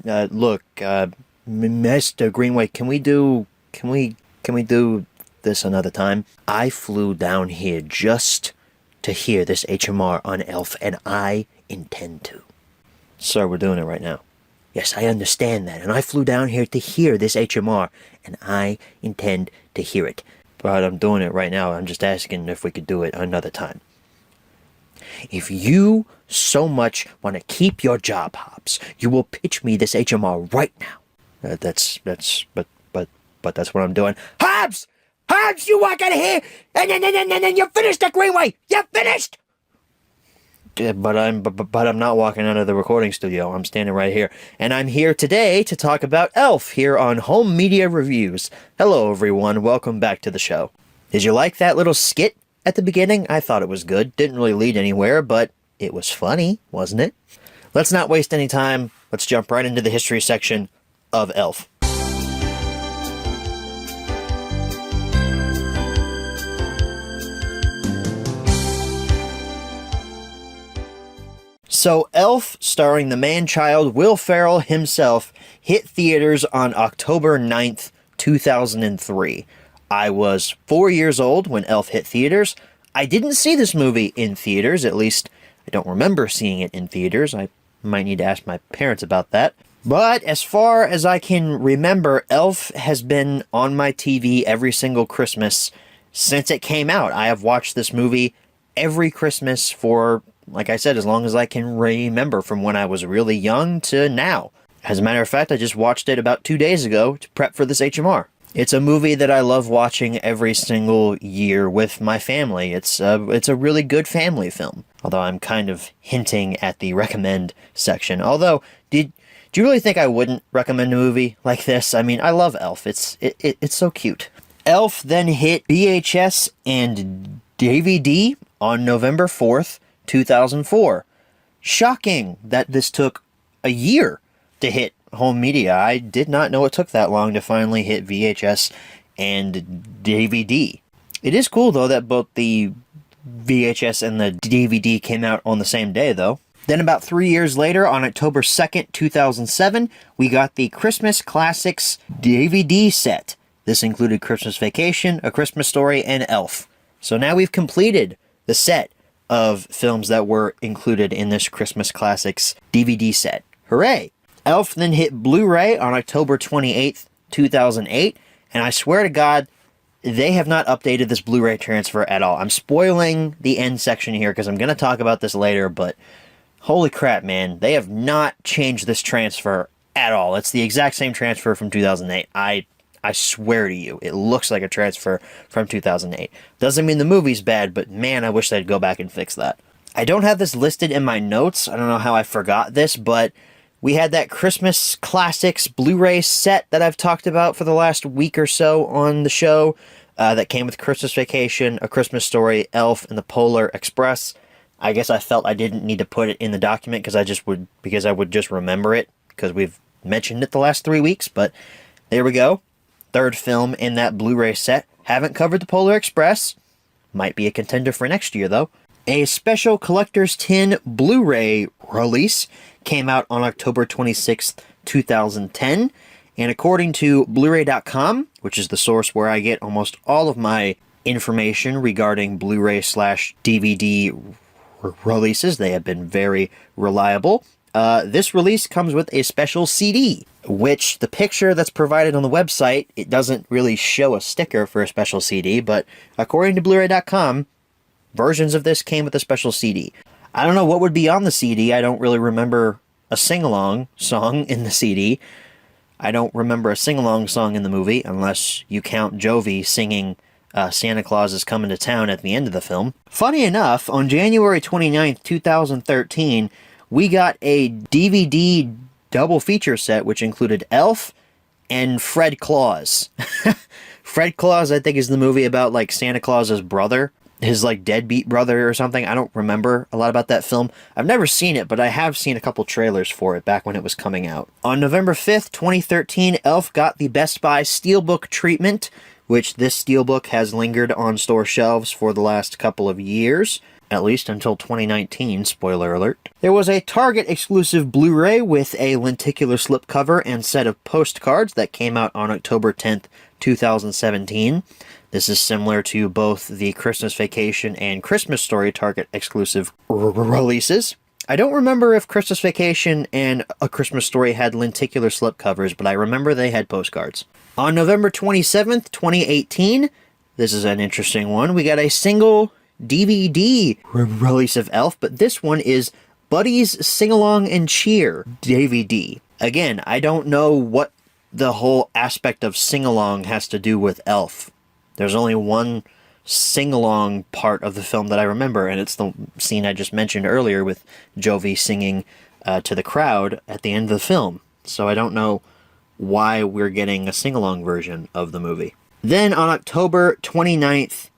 Look, Mr. Greenway, can we do this another time? I flew down here just to hear this HMR on Elf, and I intend to. Sir, we're doing it right now. Yes, I understand that, and I flew down here to hear this HMR, and I intend to hear it. But I'm doing it right now. I'm just asking if we could do it another time. If you so much want to keep your job, Hobbs, you will pitch me this HMR right now. But that's what I'm doing. Hobbs! Hobbs, you walk out of here, and then you're finished at Greenway! You're finished! Yeah, but I'm not walking out of the recording studio. I'm standing right here. And I'm here today to talk about Elf here on Home Media Reviews. Hello, everyone. Welcome back to the show. Did you like that little skit at the beginning? I thought it was good. Didn't really lead anywhere, but it was funny, wasn't it? Let's not waste any time. Let's jump right into the history section of Elf. So, Elf, starring the man-child Will Ferrell himself, hit theaters on October 9th, 2003. I was 4 years old when Elf hit theaters. I didn't see this movie in theaters, at least I don't remember seeing it in theaters. I might need to ask my parents about that. But as far as I can remember, Elf has been on my TV every single Christmas since it came out. I have watched this movie every Christmas for, like I said, as long as I can remember, from when I was really young to now. As a matter of fact, I just watched it about 2 days ago to prep for this HMR. It's a movie that I love watching every single year with my family. It's a really good family film. Although I'm kind of hinting at the recommend section. Although, do you really think I wouldn't recommend a movie like this? I mean, I love Elf. It's so cute. Elf then hit VHS and DVD on November 4th, 2004. Shocking that this took a year to hit home media. I did not know it took that long to finally hit VHS and DVD. It is cool, though, that both the VHS and the DVD came out on the same day, though. Then about 3 years later, on October 2nd, 2007, we got the Christmas Classics DVD set. This included Christmas Vacation, A Christmas Story, and Elf. So now we've completed the set of films that were included in this Christmas Classics DVD set. Hooray! Elf then hit Blu-ray on October 28th, 2008, and I swear to God, they have not updated this Blu-ray transfer at all. I'm spoiling the end section here because I'm going to talk about this later, but holy crap, man, they have not changed this transfer at all. It's the exact same transfer from 2008. I swear to you, it looks like a transfer from 2008. Doesn't mean the movie's bad, but man, I wish they'd go back and fix that. I don't have this listed in my notes. I don't know how I forgot this, but we had that Christmas Classics Blu-ray set that I've talked about for the last week or so on the show that came with Christmas Vacation, A Christmas Story, Elf, and the Polar Express. I guess I felt I didn't need to put it in the document because I would just remember it because we've mentioned it the last 3 weeks, but there we go. Third film in that Blu-ray set. Haven't covered the Polar Express. Might be a contender for next year, though. A special collector's tin Blu-ray release came out on October 26th, 2010. And according to Blu-ray.com, which is the source where I get almost all of my information regarding Blu-ray/DVD releases, they have been very reliable. This release comes with a special CD, which the picture that's provided on the website, it doesn't really show a sticker for a special CD, but according to Blu-ray.com, versions of this came with a special CD. I don't know what would be on the CD. I don't really remember a sing-along song in the CD. I don't remember a sing-along song in the movie, unless you count Jovi singing Santa Claus is Coming to Town at the end of the film. Funny enough, on January 29th, 2013, we got a DVD double feature set, which included Elf and Fred Claus. Fred Claus, I think, is the movie about, like, Santa Claus's brother. His, like, deadbeat brother or something. I don't remember a lot about that film. I've never seen it, but I have seen a couple trailers for it back when it was coming out. On November 5th, 2013, Elf got the Best Buy Steelbook treatment, which this Steelbook has lingered on store shelves for the last couple of years. at least until 2019, spoiler alert. There was a Target exclusive Blu-ray with a lenticular slipcover and set of postcards that came out on October 10th, 2017. This is similar to both the Christmas Vacation and Christmas Story Target exclusive releases. I don't remember if Christmas Vacation and A Christmas Story had lenticular slipcovers, but I remember they had postcards. On November 27th, 2018, this is an interesting one, we got a single DVD release of Elf, but this one is Buddy's Sing Along and Cheer DVD. Again, I don't know what the whole aspect of sing-along has to do with Elf. There's only one sing-along part of the film that I remember, and it's the scene I just mentioned earlier with Jovi singing to the crowd at the end of the film. So I don't know why we're getting a sing-along version of the movie. Then on October 29th,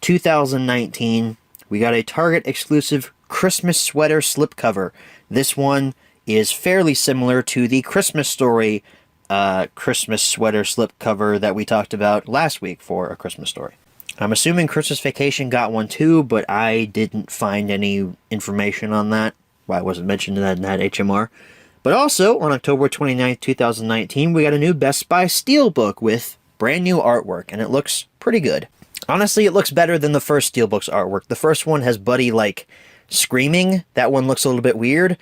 2019, we got a Target exclusive Christmas sweater slipcover. This one is fairly similar to the Christmas Story Christmas sweater slipcover that we talked about last week for A Christmas Story. I'm assuming Christmas Vacation got one too, but I didn't find any information on that. Why it wasn't mentioned in that HMR. But also, on October 29th, 2019, we got a new Best Buy Steelbook with brand new artwork, and it looks pretty good. Honestly, it looks better than the first Steelbook's artwork. The first one has Buddy, screaming. That one looks a little bit weird.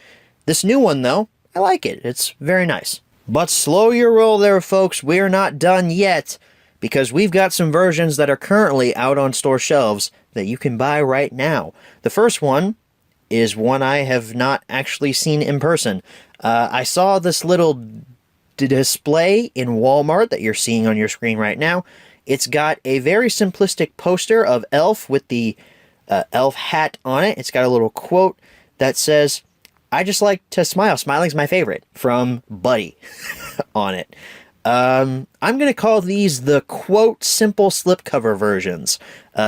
This new one, though, I like it. It's very nice. But slow your roll there, folks. We're not done yet, because we've got some versions that are currently out on store shelves that you can buy right now. The first one is one I have not actually seen in person. I saw this little display in Walmart that you're seeing on your screen right now. It's got a very simplistic poster of Elf with the elf hat on it. It's got a little quote that says, "I just like to smile. Smiling's my favorite," from Buddy on it. I'm going to call these the quote simple slipcover versions,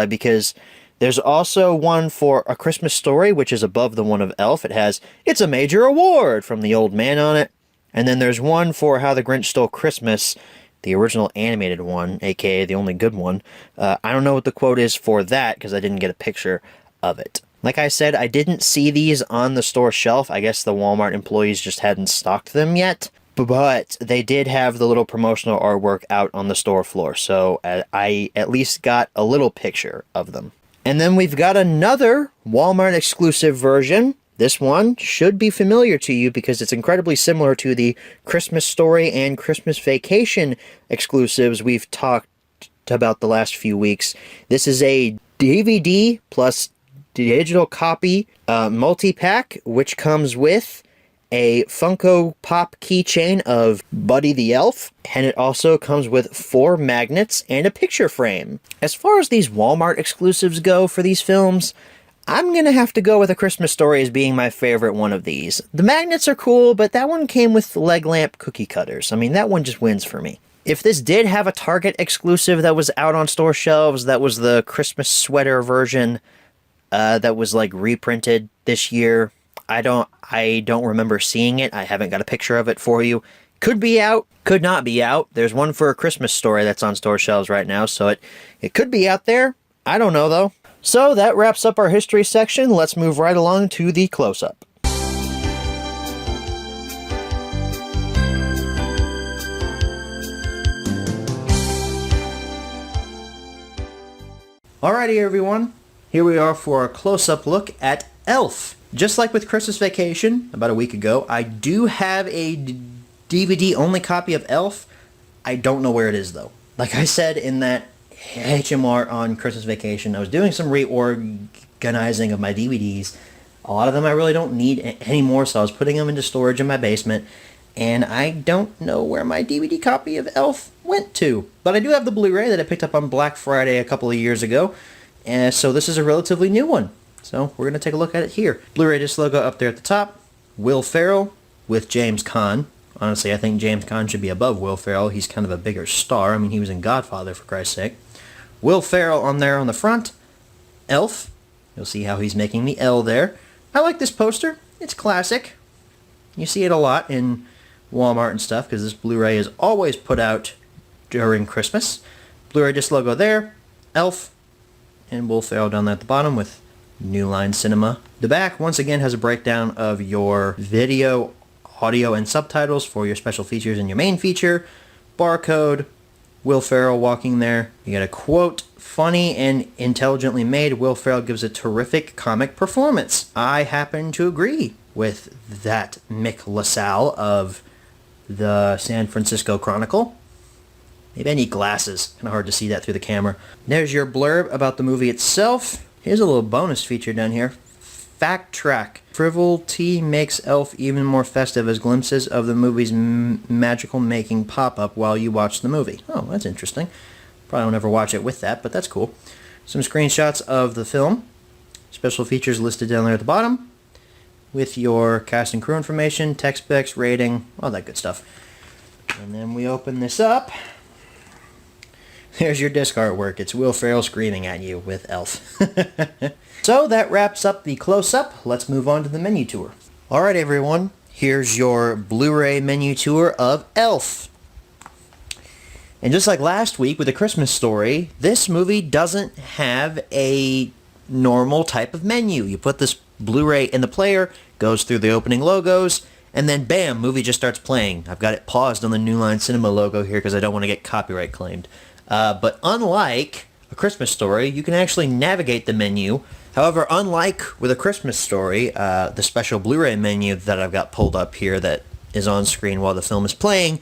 because there's also one for A Christmas Story, which is above the one of Elf. It has, "It's a major award," from the old man on it. And then there's one for How the Grinch Stole Christmas, the original animated one, aka the only good one. I don't know what the quote is for that, because I didn't get a picture of it. Like I said, I didn't see these on the store shelf. I guess the Walmart employees just hadn't stocked them yet. But they did have the little promotional artwork out on the store floor, so I at least got a little picture of them. And then we've got another Walmart exclusive version. This one should be familiar to you because it's incredibly similar to the Christmas Story and Christmas Vacation exclusives we've talked about the last few weeks. This is a DVD plus digital copy multi-pack, which comes with a Funko Pop keychain of Buddy the Elf, and it also comes with 4 magnets and a picture frame. As far as these Walmart exclusives go for these films, I'm going to have to go with A Christmas Story as being my favorite one of these. The magnets are cool, but that one came with leg lamp cookie cutters. I mean, that one just wins for me. If this did have a Target exclusive that was out on store shelves, that was the Christmas sweater version that was reprinted this year, I don't remember seeing it. I haven't got a picture of it for you. Could be out, could not be out. There's one for A Christmas Story that's on store shelves right now, so it could be out there. I don't know, though. So that wraps up our history section. Let's move right along to the close-up. Alrighty, everyone. Here we are for a close-up look at Elf. Just like with Christmas Vacation, about a week ago, I do have a DVD-only copy of Elf. I don't know where it is, though. Like I said in that HMR on Christmas Vacation, I was doing some reorganizing of my DVDs. A lot of them I really don't need anymore, so I was putting them into storage in my basement, and I don't know where my DVD copy of Elf went to. But I do have the Blu-ray that I picked up on Black Friday a couple of years ago, and so this is a relatively new one. So we're going to take a look at it here. Blu-ray disc logo up there at the top. Will Ferrell with James Caan. Honestly, I think James Caan should be above Will Ferrell. He's kind of a bigger star. I mean, he was in Godfather, for Christ's sake. Will Ferrell on there on the front. Elf. You'll see how he's making the L there. I like this poster. It's classic. You see it a lot in Walmart and stuff because this Blu-ray is always put out during Christmas. Blu-ray disc logo there. Elf. And Will Ferrell down there at the bottom with New Line Cinema. The back, once again, has a breakdown of your video, audio, and subtitles for your special features and your main feature. Barcode, Will Ferrell walking there. You got a quote, funny and intelligently made. Will Ferrell gives a terrific comic performance. I happen to agree with that Mick LaSalle of the San Francisco Chronicle. Maybe I need glasses. Kind of hard to see that through the camera. There's your blurb about the movie itself. Here's a little bonus feature down here. Fact track. Frivolity makes Elf even more festive as glimpses of the movie's magical making pop up while you watch the movie. Oh, that's interesting. Probably won't ever watch it with that, but that's cool. Some screenshots of the film. Special features listed down there at the bottom. With your cast and crew information, tech specs, rating, all that good stuff. And then we open this up. There's your disc artwork. It's Will Ferrell screaming at you with Elf. So that wraps up the close-up. Let's move on to the menu tour. Alright everyone, here's your Blu-ray menu tour of Elf. And just like last week with A Christmas Story, this movie doesn't have a normal type of menu. You put this Blu-ray in the player, goes through the opening logos, and then bam, movie just starts playing. I've got it paused on the New Line Cinema logo here because I don't want to get copyright claimed. But unlike A Christmas Story, you can actually navigate the menu. However, unlike with A Christmas Story, the special Blu-ray menu that I've got pulled up here that is on screen while the film is playing,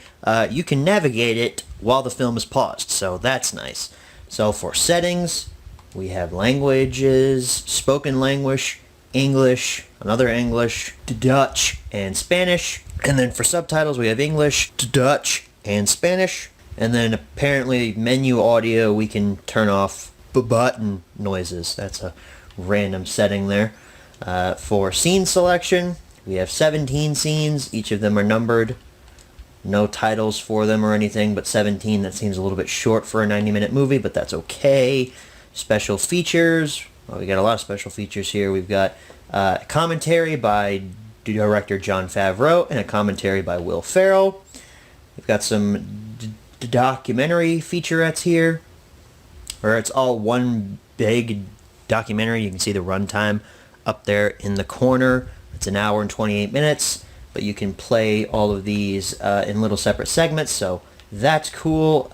you can navigate it while the film is paused, so that's nice. So for settings, we have languages, spoken language, English, another English, Dutch, and Spanish. And then for subtitles, we have English, Dutch, and Spanish. And then apparently menu audio, we can turn off button noises. That's a random setting there. For scene selection, we have 17 scenes. Each of them are numbered. No titles for them or anything, but 17, that seems a little bit short for a 90-minute movie, but that's okay. Special features. Well, we got a lot of special features here. We've got commentary by director Jon Favreau and a commentary by Will Ferrell. We've got some documentary featurettes here, where it's all one big documentary. You can see the runtime up there in the corner. It's an hour and 28 minutes, but you can play all of these in little separate segments, so that's cool.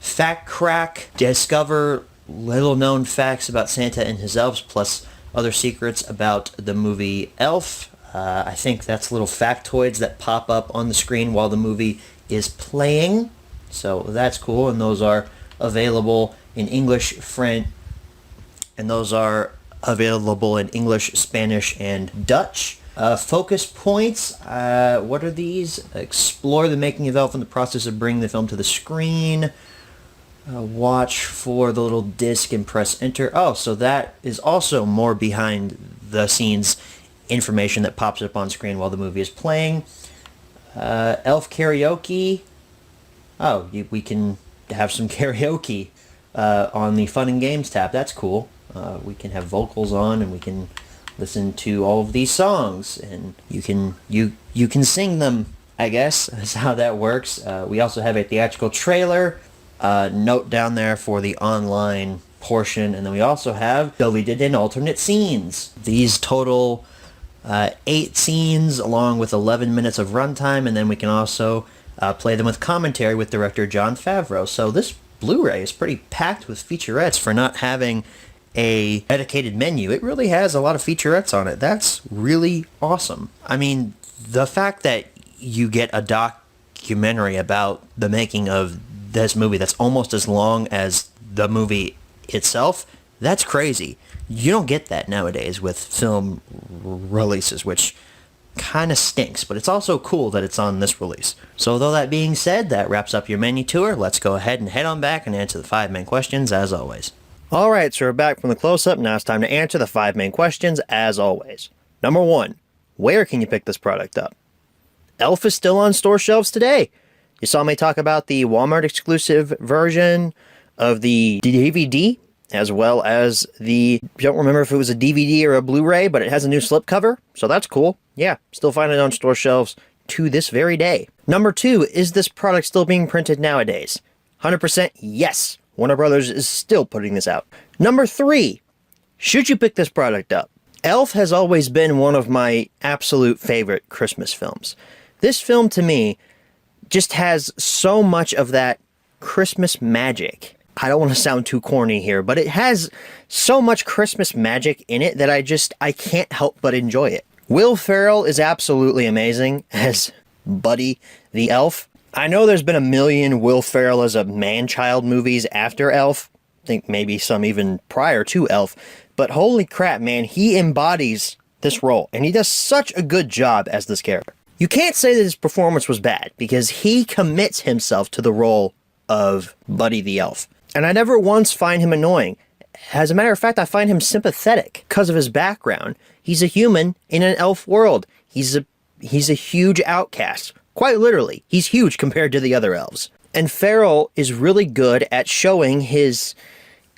Fact Crack. Discover little known facts about Santa and his elves, plus other secrets about the movie Elf. I think that's little factoids that pop up on the screen while the movie is playing. So that's cool, and those are available in English, French, and those are available in English, Spanish, and Dutch. Focus points, what are these? Explore the making of Elf in the process of bringing the film to the screen. Watch for the little disc and press enter. Oh, so that is also more behind the scenes information that pops up on screen while the movie is playing. Elf karaoke. Oh, we can have some karaoke on the Fun and Games tab. That's cool. We can have vocals on, and we can listen to all of these songs, and you can sing them, I guess. That's how that works. We also have a theatrical trailer. Note down there for the online portion, and then we also have deleted and alternate scenes. These total 8 scenes along with 11 minutes of runtime, and then we can also play them with commentary with director Jon Favreau. So this Blu-ray is pretty packed with featurettes for not having a dedicated menu. It really has a lot of featurettes on it. That's really awesome. I mean, the fact that you get a documentary about the making of this movie that's almost as long as the movie itself, that's crazy. You don't get that nowadays with film releases, which kind of stinks, but it's also cool that it's on this release. So though that being said, that wraps up your menu tour. Let's go ahead and head on back and answer the 5 main questions as always. Alright, so we're back from the close-up. Now it's time to answer the 5 main questions as always. Number 1, where can you pick this product up? Elf is still on store shelves today. You saw me talk about the Walmart exclusive version of the DVD, as well as I don't remember if it was a DVD or a Blu-ray, but it has a new slipcover, so that's cool. Yeah, still find it on store shelves to this very day. Number 2, is this product still being printed nowadays? 100% yes. Warner Brothers is still putting this out. Number 3, Should you pick this product up? Elf has always been one of my absolute favorite Christmas films. This film, to me, just has so much of that Christmas magic. I don't want to sound too corny here, but it has so much Christmas magic in it that I can't help but enjoy it. Will Ferrell is absolutely amazing as Buddy the Elf. I know there's been a million Will Ferrell as a man-child movies after Elf. I think maybe some even prior to Elf. But holy crap, man, he embodies this role. And he does such a good job as this character. You can't say that his performance was bad, because he commits himself to the role of Buddy the Elf. And I never once find him annoying. As a matter of fact, I find him sympathetic because of his background. He's a human in an elf world. He's a huge outcast. Quite literally, he's huge compared to the other elves. And Ferrell is really good at showing his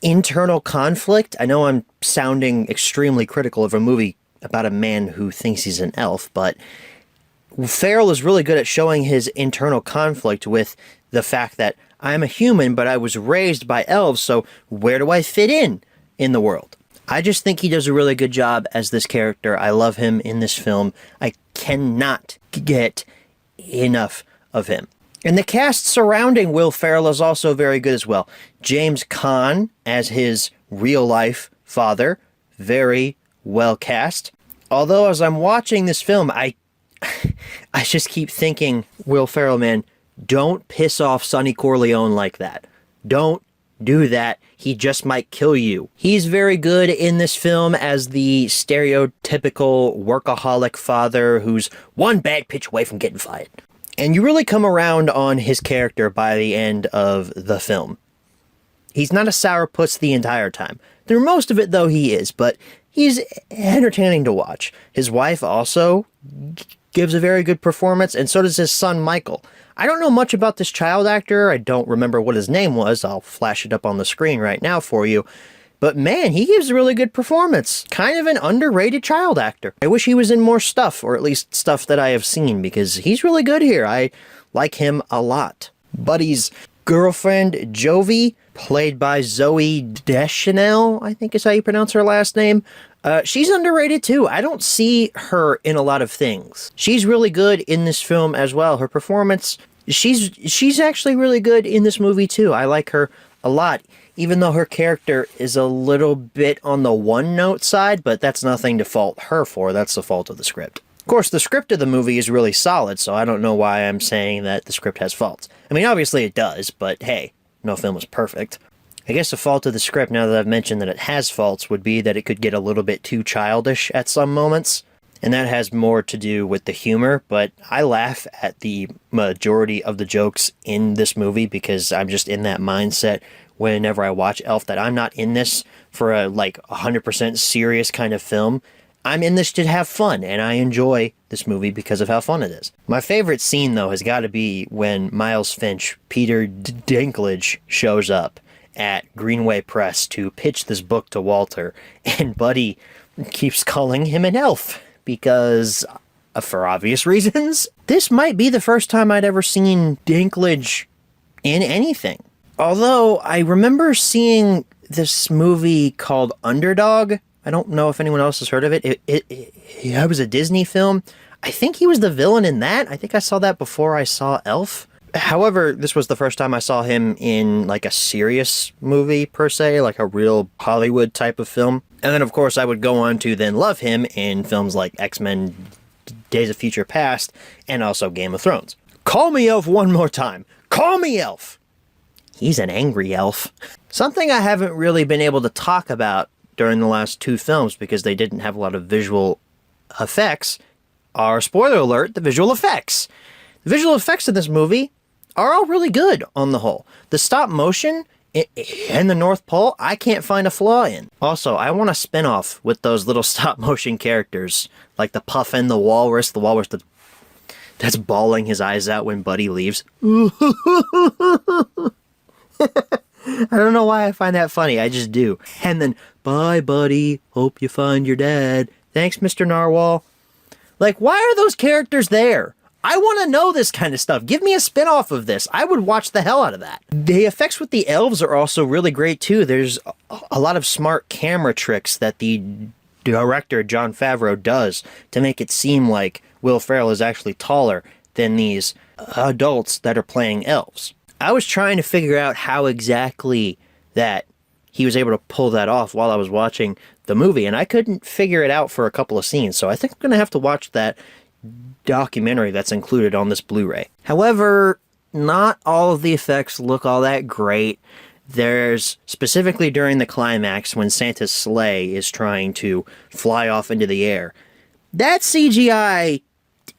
internal conflict. I know I'm sounding extremely critical of a movie about a man who thinks he's an elf, but Ferrell is really good at showing his internal conflict with the fact that I'm a human, but I was raised by elves, so where do I fit in the world? I just think he does a really good job as this character. I love him in this film. I cannot get enough of him. And the cast surrounding Will Ferrell is also very good as well. James Caan as his real-life father, very well cast. Although as I'm watching this film, I just keep thinking, Will Ferrell, man, don't piss off Sonny Corleone like that. Don't do that. He just might kill you. He's very good in this film as the stereotypical workaholic father who's one bad pitch away from getting fired. And you really come around on his character by the end of the film. He's not a sourpuss the entire time. Through most of it, though, he is, but he's entertaining to watch. His wife also gives a very good performance, and so does his son, Michael. I don't know much about this child actor. I don't remember what his name was. I'll flash it up on the screen right now for you. But man, he gives a really good performance. Kind of an underrated child actor. I wish he was in more stuff, or at least stuff that I have seen, because he's really good here. I like him a lot. Buddy's girlfriend, Jovi, played by Zooey Deschanel, I think is how you pronounce her last name. She's underrated too. I don't see her in a lot of things. She's really good in this film as well. Her performance, she's actually really good in this movie too. I like her a lot, even though her character is a little bit on the one-note side, but that's nothing to fault her for. That's the fault of the script. Of course, the script of the movie is really solid, so I don't know why I'm saying that the script has faults. I mean, obviously it does, but hey, no film is perfect. I guess the fault of the script, now that I've mentioned that it has faults, would be that it could get a little bit too childish at some moments. And that has more to do with the humor, but I laugh at the majority of the jokes in this movie because I'm just in that mindset whenever I watch Elf that I'm not in this for a 100% serious kind of film. I'm in this to have fun, and I enjoy this movie because of how fun it is. My favorite scene, though, has got to be when Miles Finch, Peter Dinklage, shows up at Greenway Press to pitch this book to Walter, and Buddy keeps calling him an elf because, for obvious reasons, this might be the first time I'd ever seen Dinklage in anything. Although, I remember seeing this movie called Underdog. I don't know if anyone else has heard of it. It was a Disney film. I think he was the villain in that. I think I saw that before I saw Elf. However, this was the first time I saw him in a serious movie per se, like a real Hollywood type of film. And then of course I would go on to then love him in films like X-Men, Days of Future Past, and also Game of Thrones. Call me Elf one more time. Call me Elf! He's an angry elf. Something I haven't really been able to talk about during the last two films because they didn't have a lot of visual effects are, spoiler alert, the visual effects. The visual effects of this movie are all really good on the whole. The stop motion and the North Pole, I can't find a flaw in. Also, I want a spin-off with those little stop motion characters, like the Puffin, the walrus that's bawling his eyes out when Buddy leaves. I don't know why I find that funny, I just do. And then, bye buddy, hope you find your dad. Thanks, Mr. Narwhal. Why are those characters there? I want to know this kind of stuff. Give me a spin-off of this. I would watch the hell out of that. The effects with the elves are also really great too. There's a lot of smart camera tricks that the director, Jon Favreau, does to make it seem like Will Ferrell is actually taller than these adults that are playing elves. I was trying to figure out how exactly that he was able to pull that off while I was watching the movie, and I couldn't figure it out for a couple of scenes, so I think I'm going to have to watch that documentary that's included on this Blu-ray. However, not all of the effects look all that great. There's, specifically during the climax when Santa's sleigh is trying to fly off into the air, that CGI,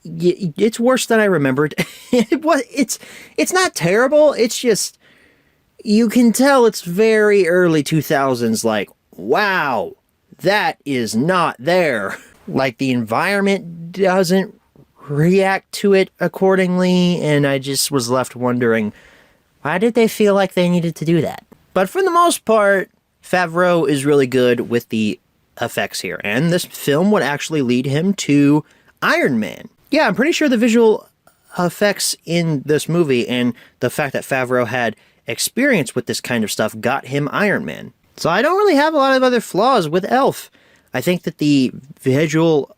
it's worse than I remembered. It's not terrible, it's just, you can tell it's very early 2000s, like, wow, that is not there. Like, the environment doesn't react to it accordingly, and I just was left wondering, why did they feel like they needed to do that? But for the most part, Favreau is really good with the effects here, and this film would actually lead him to Iron Man. Yeah, I'm pretty sure the visual effects in this movie and the fact that Favreau had experience with this kind of stuff got him Iron Man. So I don't really have a lot of other flaws with Elf. I think that the visual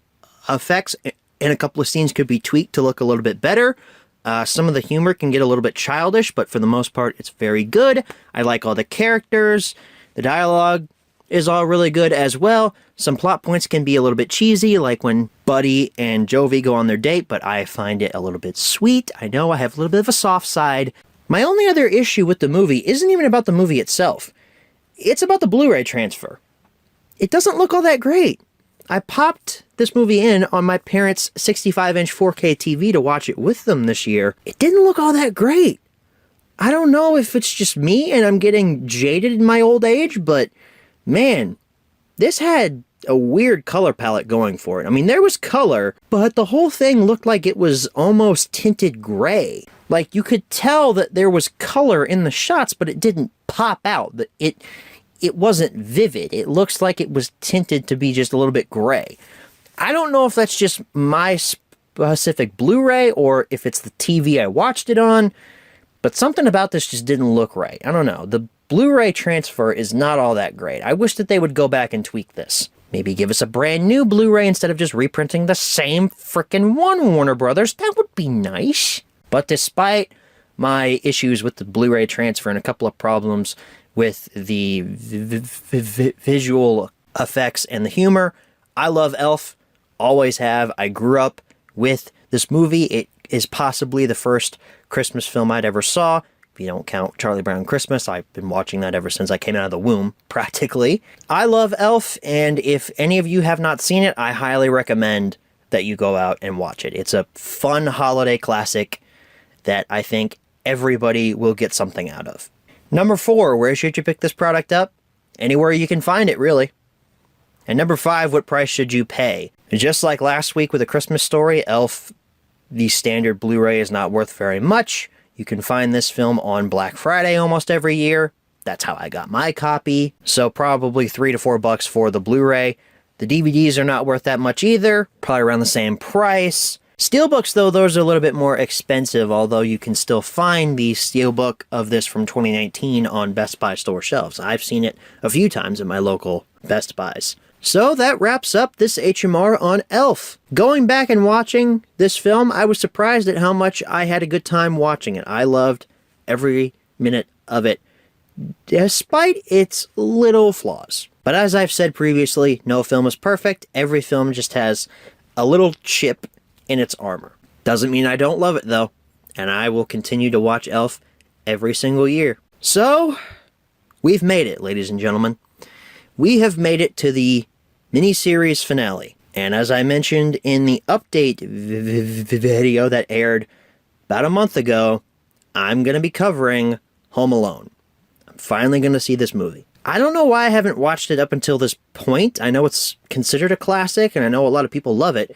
effects in a couple of scenes could be tweaked to look a little bit better. Some of the humor can get a little bit childish, but for the most part, it's very good. I like all the characters. The dialogue is all really good as well. Some plot points can be a little bit cheesy, like when Buddy and Jovi go on their date, but I find it a little bit sweet. I know I have a little bit of a soft side. My only other issue with the movie isn't even about the movie itself. It's about the Blu-ray transfer. It doesn't look all that great. I popped this movie in on my parents' 65-inch 4K TV to watch it with them this year. It didn't look all that great. I don't know if it's just me and I'm getting jaded in my old age, but man, this had a weird color palette going for it. I mean, there was color, but the whole thing looked like it was almost tinted gray. Like, you could tell that there was color in the shots, but it didn't pop out. It wasn't vivid. It looks like it was tinted to be just a little bit gray. I don't know if that's just my specific Blu-ray or if it's the TV I watched it on, but something about this just didn't look right. I don't know. The Blu-ray transfer is not all that great. I wish that they would go back and tweak this. Maybe give us a brand new Blu-ray instead of just reprinting the same frickin' one, Warner Brothers. That would be nice. But despite my issues with the Blu-ray transfer and a couple of problems with the visual effects and the humor, I love Elf. Always have. I grew up with this movie. It is possibly the first Christmas film I'd ever saw. If you don't count Charlie Brown Christmas, I've been watching that ever since I came out of the womb, practically. I love Elf, and if any of you have not seen it, I highly recommend that you go out and watch it. It's a fun holiday classic that I think everybody will get something out of. Number 4, where should you pick this product up? Anywhere you can find it, really. And number 5, what price should you pay? Just like last week with A Christmas Story, Elf, the standard Blu-ray, is not worth very much. You can find this film on Black Friday almost every year. That's how I got my copy. So probably $3 to $4 for the Blu-ray. The DVDs are not worth that much either. Probably around the same price. Steelbooks, though, those are a little bit more expensive, although you can still find the Steelbook of this from 2019 on Best Buy store shelves. I've seen it a few times in my local Best Buys. So that wraps up this HMR on Elf. Going back and watching this film, I was surprised at how much I had a good time watching it. I loved every minute of it, despite its little flaws. But as I've said previously, no film is perfect. Every film just has a little chip in its armor. Doesn't mean I don't love it, though. And I will continue to watch Elf every single year. So, we've made it, ladies and gentlemen. We have made it to the miniseries finale. And as I mentioned in the update video that aired about a month ago, I'm going to be covering Home Alone. I'm finally going to see this movie. I don't know why I haven't watched it up until this point. I know it's considered a classic, and I know a lot of people love it.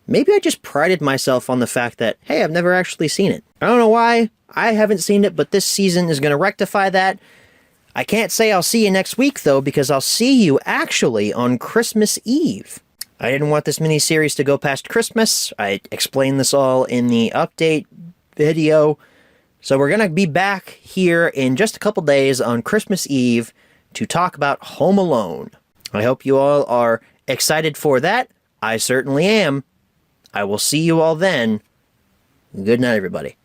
Maybe I just prided myself on the fact that, hey, I've never actually seen it. I don't know why I haven't seen it, but this season is going to rectify that. I can't say I'll see you next week, though, because I'll see you actually on Christmas Eve. I didn't want this mini-series to go past Christmas. I explained this all in the update video. So we're going to be back here in just a couple days on Christmas Eve to talk about Home Alone. I hope you all are excited for that. I certainly am. I will see you all then. Good night, everybody.